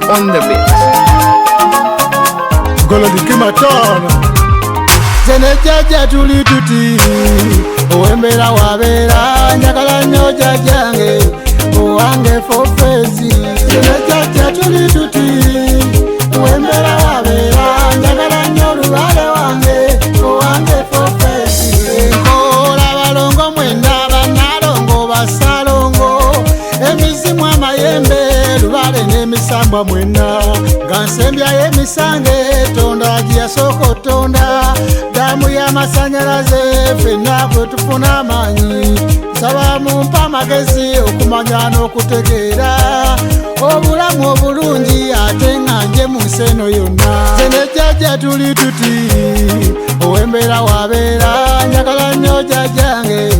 on the beat. Golo dikimatona Zene jaja tuli tuti Uwembera wabera Njagala nyo jajange Uwange fofezi Zene jaja tuli tuti Uwembera wabera Njagala nyo lubale wange Uwange fofezi Nkola balongo mwenda Banalongo basalongo Emizimu amayembe Lubale nemisamba mwena Gansembya yemisange Tonda jia soko tonda Damu ya masanyalaze Fena kwe tufuna manyi Saba mumpa magezi Okumanya n'okutegeera Obulamu obulungi ate nganje mu nseno yonna Zene jaja tuli tuti Owembera wabera Njagala nnyo jajange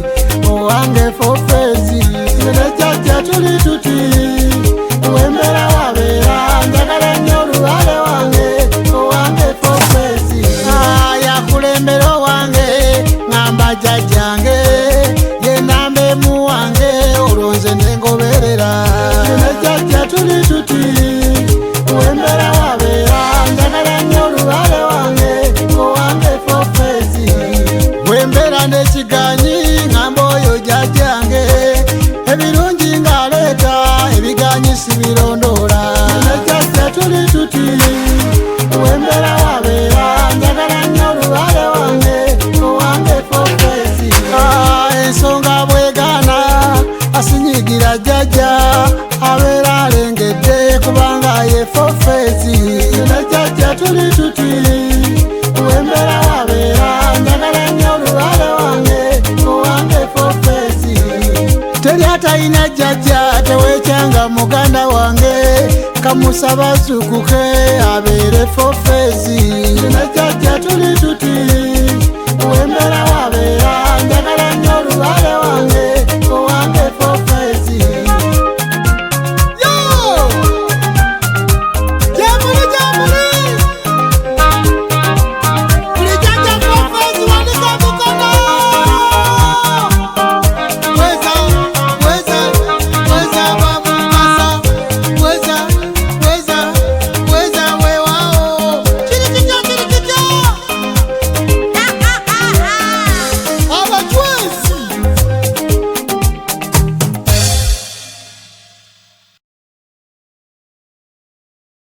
Owange fofezi Zene jaja tuli tuti Owembera wabera Njagala nnyo lubale wange Owange fofezi Yakulembera wange Ngamba jajange Yenambe muwange Olonze nengoberera Zene jaja tuli tuti Owembera wabera Njagala nnyo lubale wange Owange fofezi Wembera nekiganyi Ngamba oyo jajange Ebirungi ngaleeta Ebiganyi sibirondoola Zene jaja tuli tuti Owembera wabera Njagala nnyo lubale wange Owange fofezi Ensonga bwegana Asinyigira jaja Abeera alengedde Kubanga ye fofezi Zene jaja tuli tuti Owembera wabera Njagala nnyo lubale wange Owange fofezi Teri atayina jaja Tewekyanga muganda wange Kamusaba zukuke Abeere fofezi Zene jaja tuli tuti